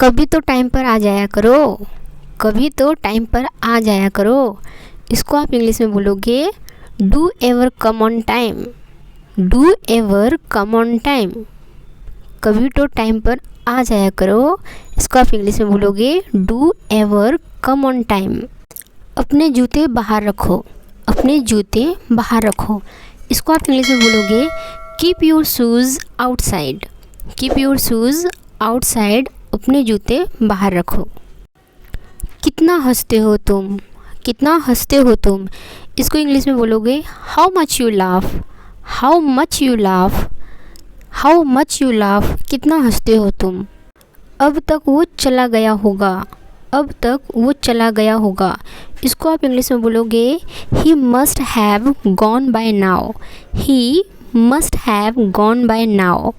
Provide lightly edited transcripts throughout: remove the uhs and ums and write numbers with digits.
कभी तो टाइम पर आ जाया करो, कभी तो टाइम पर आ जाया करो। इसको आप इंग्लिश में बोलोगे do ever come on time, do ever come on time. कभी तो टाइम पर आ जाया करो, इसको आप इंग्लिश में बोलोगे do ever come on time. अपने जूते बाहर रखो, अपने जूते बाहर रखो। इसको आप इंग्लिश में बोलोगे keep your shoes outside, keep your shoes outside. अपने जूते बाहर रखो। कितना हंसते हो तुम, कितना हंसते हो तुम। इसको इंग्लिश में बोलोगे how much you laugh, how much you laugh, how much you laugh. कितना हंसते हो तुम। अब तक वो चला गया होगा, अब तक वो चला गया होगा। इसको आप इंग्लिश में बोलोगे he must have gone by now, he must have gone by now,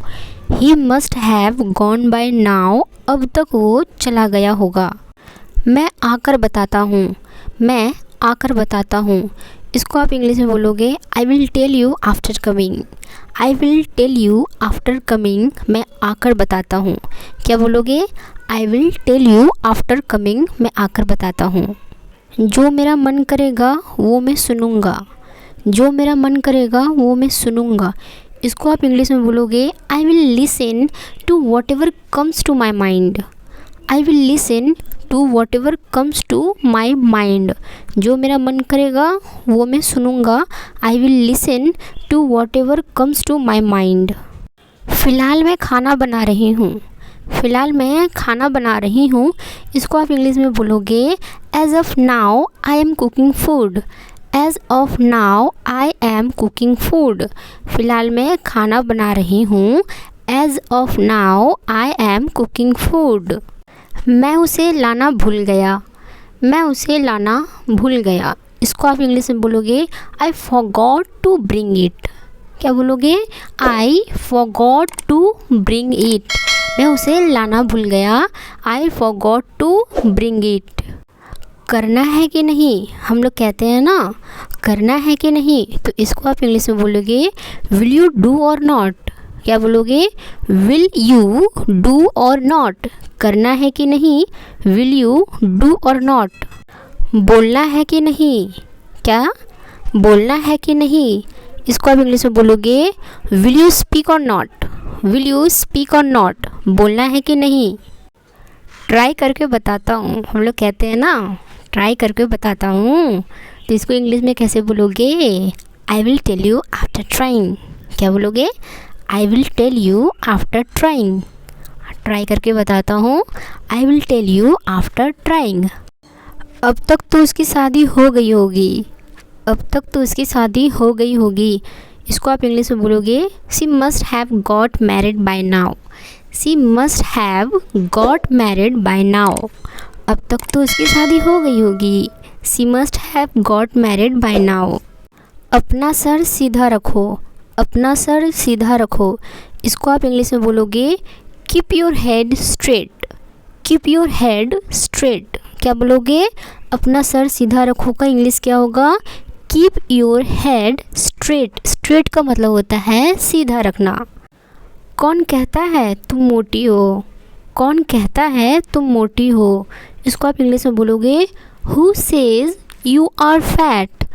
he must have gone by now. अब तक वो चला गया होगा। मैं आकर बताता हूँ, मैं आकर बताता हूँ। इसको आप इंग्लिश में बोलोगे I will tell you after coming, I will tell you after coming. मैं आकर बताता हूँ। क्या बोलोगे I will tell you after coming, मैं आकर बताता हूँ। जो मेरा मन करेगा वो मैं सुनूँगा, जो मेरा मन करेगा वो मैं सुनूँगा। इसको आप इंग्लिश में बोलोगे I will listen to whatever comes to my mind, I will listen to whatever comes to my mind. जो मेरा मन करेगा वो मैं सुनूँगा। I will listen to whatever comes to my mind. फ़िलहाल मैं खाना बना रही हूँ, फ़िलहाल मैं खाना बना रही हूँ। इसको आप इंग्लिश में बोलोगे as of now I am cooking food, as of now I am cooking food. फ़िलहाल मैं खाना बना रही हूँ। As of now I am cooking food. मैं उसे लाना भूल गया, मैं उसे लाना भूल गया। इसको आप इंग्लिश में बोलोगे I forgot to bring it. क्या बोलोगे I forgot to bring it. मैं उसे लाना भूल गया, I forgot to bring it. करना है कि नहीं, हम लोग कहते हैं ना करना है कि नहीं, तो इसको आप इंग्लिश में बोलोगे विल यू डू और नॉट। क्या बोलोगे विल यू डू और नॉट। करना है कि नहीं, विल यू डू और नॉट। बोलना है कि नहीं, क्या बोलना है कि नहीं। इसको आप इंग्लिश में बोलोगे विल यू स्पीक और नॉट, विल यू स्पीक और नॉट। बोलना है कि नहीं। ट्राई करके बताता हूँ, हम लोग कहते हैं ना ट्राई करके बताता हूँ, तो इसको इंग्लिश में कैसे बोलोगे I will tell you after trying. क्या बोलोगे I will tell you after trying. Try करके बताता हूँ, I will tell you after trying. अब तक तो उसकी शादी हो गई होगी, अब तक तो उसकी शादी हो गई होगी। इसको आप इंग्लिश में बोलोगे she must have got married bye now, she must have got married bye now. अब तक तो उसकी शादी हो गई होगी। She must have got married bye now. अपना सर सीधा रखो, अपना सर सीधा रखो। इसको आप इंग्लिश में बोलोगे keep your head straight, keep your head straight. क्या बोलोगे अपना सर सीधा रखो का इंग्लिश क्या होगा keep your head straight. Straight का मतलब होता है सीधा रखना। कौन कहता है तुम मोटी हो, कौन कहता है तुम मोटी हो। इसको आप इंग्लिश में बोलोगे who says you are fat,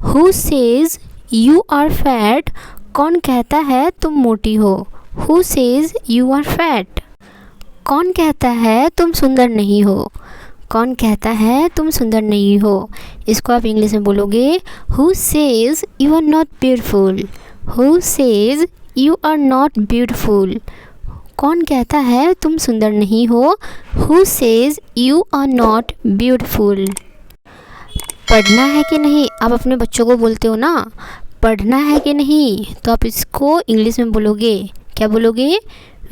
who says you are fat. कौन कहता है तुम मोटी हो, who says you are fat. कौन कहता है तुम सुंदर नहीं हो, कौन कहता है तुम सुंदर नहीं हो। इसको आप इंग्लिश में बोलोगे who says you are not beautiful, who says you are not beautiful. कौन कहता है तुम सुंदर नहीं हो, who says you are not beautiful. पढ़ना है कि नहीं, आप अपने बच्चों को बोलते हो ना पढ़ना है कि नहीं, तो आप इसको इंग्लिश में बोलोगे क्या बोलोगे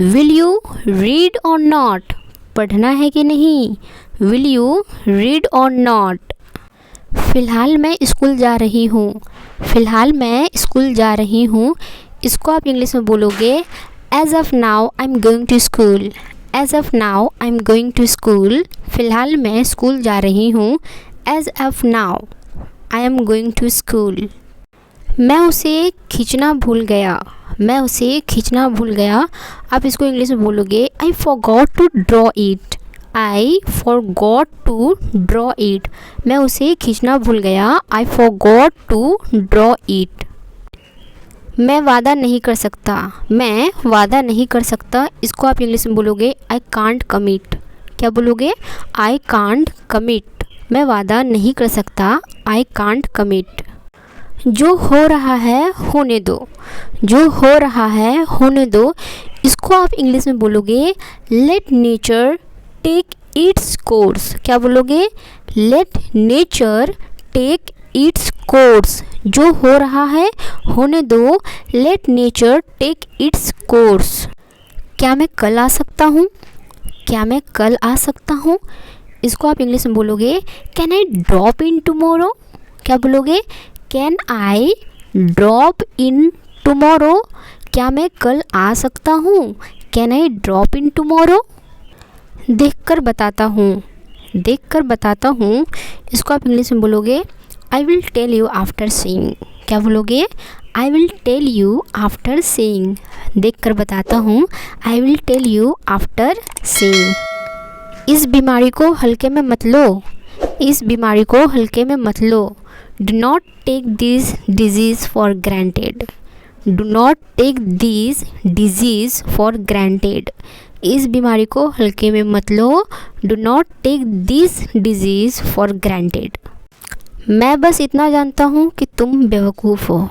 विल यू रीड और नॉट। पढ़ना है कि नहीं, विल यू रीड और नॉट। फ़िलहाल मैं स्कूल जा रही हूँ, फ़िलहाल मैं स्कूल जा रही हूँ। इसको आप इंग्लिश में बोलोगे as of now I am going to school, as of now I am going to school. फ़िलहाल मैं स्कूल जा रही हूँ। As of now I am going to school. मैं उसे खींचना भूल गया, मैं उसे खींचना भूल गया। आप इसको इंग्लिश में बोलोगे I forgot to draw it, I forgot to draw it, मैं उसे खींचना भूल गया। I forgot to draw it. मैं वादा नहीं कर सकता, मैं वादा नहीं कर सकता, इसको आप इंग्लिश में बोलोगे आई कांट कमिट। क्या बोलोगे? I can't commit. मैं वादा नहीं कर सकता, आई कांट कमिट। जो हो रहा है होने दो, जो हो रहा है होने दो, इसको आप इंग्लिश में बोलोगे let nature take its course. क्या बोलोगे? Let nature take its course. जो हो रहा है होने दो, let nature take its course. क्या मैं कल आ सकता हूँ? क्या मैं कल आ सकता हूँ, इसको आप इंग्लिश में बोलोगे can I drop in tomorrow. क्या बोलोगे? Can I drop in tomorrow. क्या मैं कल आ सकता हूँ? Can I drop in tomorrow. देखकर बताता हूँ, देखकर बताता हूँ, इसको आप इंग्लिश में बोलोगे I will tell you after seeing. क्या बोलोगे? I will tell you after seeing. देखकर बताता हूँ, I will tell you after seeing. इस बीमारी को हल्के में मत लो, इस बीमारी को हल्के में मत लो। Do not take this disease for granted. Do not take this disease for granted. इस बीमारी को हल्के में मत लो। Do not take this disease for granted. मैं बस इतना जानता हूँ कि तुम बेवकूफ़ हो।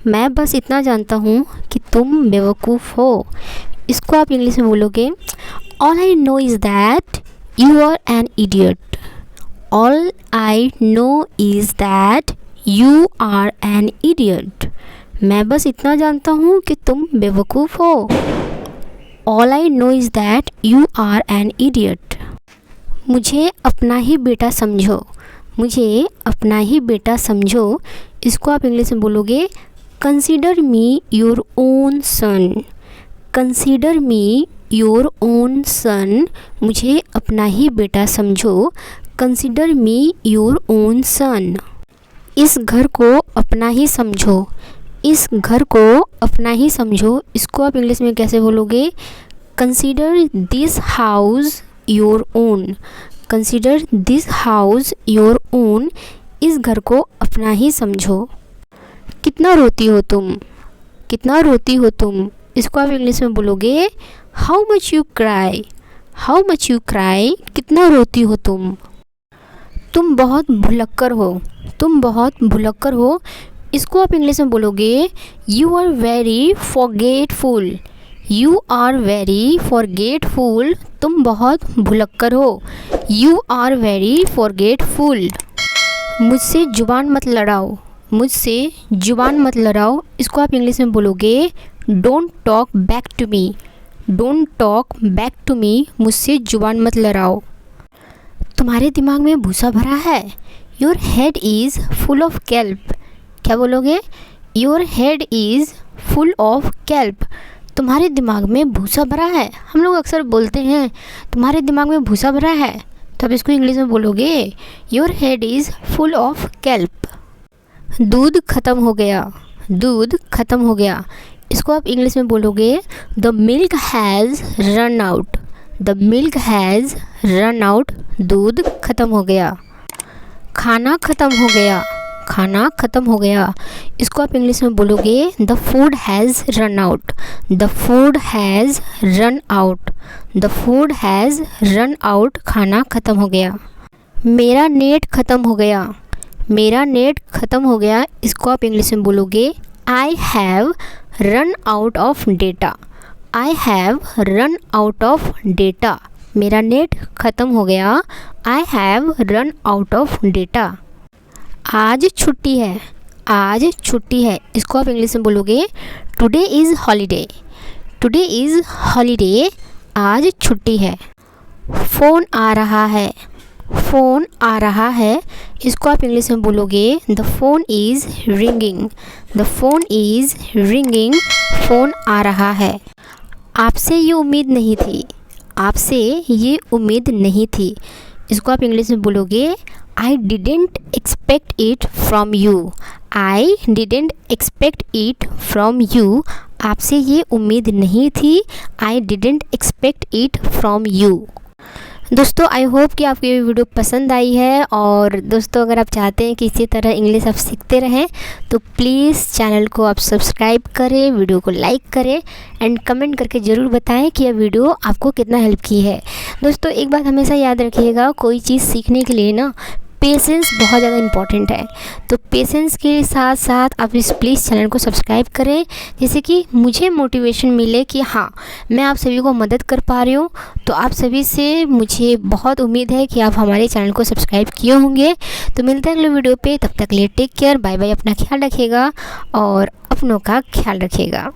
मैं बस इतना जानता हूँ कि तुम बेवकूफ़ हो, इसको आप इंग्लिश में बोलोगे all I know is that you are an idiot. All I know is that you are an idiot. मैं बस इतना जानता हूँ कि तुम बेवकूफ़ हो। All I know is that you are an idiot. मुझे अपना ही बेटा समझो, मुझे अपना ही बेटा समझो, इसको आप इंग्लिश में बोलोगे consider me your own son. Consider me your own son. मुझे अपना ही बेटा समझो, consider me your own son. इस घर को अपना ही समझो, इस घर को अपना ही समझो, इसको आप इंग्लिश में कैसे बोलोगे? Consider this house your own. Consider this house your own. इस घर को अपना ही समझो। कितना रोती हो तुम, कितना रोती हो तुम, इसको आप इंग्लिश में बोलोगे how much you cry. How much you cry. कितना रोती हो तुम। तुम बहुत भुलक्कर हो, तुम बहुत भुलक्कर हो, इसको आप इंग्लिश में बोलोगे you are very forgetful. You are very forgetful. तुम बहुत भुलक्कर हो। You are very forgetful. मुझसे जुबान मत लड़ाओ, मुझसे जुबान मत लड़ाओ, इसको आप इंग्लिश में बोलोगे don't talk back to me. Don't talk back to me. मुझसे जुबान मत लड़ाओ। तुम्हारे दिमाग में भूसा भरा है। Your head is full of kelp. क्या बोलोगे? Your head is full of kelp. तुम्हारे दिमाग में भूसा भरा है। हम लोग अक्सर बोलते हैं तुम्हारे दिमाग में भूसा भरा है, तो आप इसको इंग्लिश में बोलोगे your head is full of kelp. दूध ख़त्म हो गया। दूध ख़त्म हो गया, इसको आप इंग्लिश में बोलोगे the milk has run out. The milk has run out. दूध ख़त्म हो गया। खाना ख़त्म हो गया। खाना ख़त्म हो गया, इसको आप इंग्लिश में बोलोगे the food has run out. The food has run out. The food has run out. खाना ख़त्म हो गया। मेरा नेट ख़त्म हो गया। मेरा नेट ख़त्म हो गया, इसको आप इंग्लिश में बोलोगे I have run out of data. I have run out of data. मेरा नेट ख़त्म हो गया। I have run out of data. आज छुट्टी है। आज छुट्टी है, इसको आप इंग्लिश में बोलोगे today is holiday. Today is holiday. आज छुट्टी है। फ़ोन आ रहा है। फ़ोन आ रहा है, इसको आप इंग्लिश में बोलोगे the phone is ringing. The phone is ringing. Phone आ रहा है। आपसे ये उम्मीद नहीं थी। आपसे ये उम्मीद नहीं थी, इसको आप इंग्लिश में बोलोगे I didn't expect it from you. I didn't expect it from you. आपसे ये उम्मीद नहीं थी। I didn't expect it from you. दोस्तों आई होप कि आपको ये वीडियो पसंद आई है। और दोस्तों अगर आप चाहते हैं कि इसी तरह इंग्लिश आप सीखते रहें तो प्लीज़ चैनल को आप सब्सक्राइब करें, वीडियो को लाइक करें एंड कमेंट करके ज़रूर बताएं कि यह वीडियो आपको कितना हेल्प की है। दोस्तों एक बात हमेशा याद रखिएगा, कोई चीज़ सीखने के लिए ना पेशेंस बहुत ज़्यादा इम्पॉर्टेंट है। तो पेशेंस के साथ साथ आप इस प्लीज़ चैनल को सब्सक्राइब करें, जिससे कि मुझे मोटिवेशन मिले कि हाँ मैं आप सभी को मदद कर पा रही हूँ। तो आप सभी से मुझे बहुत उम्मीद है कि आप हमारे चैनल को सब्सक्राइब किए होंगे। तो मिलते हैं अगले वीडियो पे, तब तक लिए टेक केयर, बाय बाय, अपना ख्याल रखिएगा और अपनों का ख्याल रखिएगा।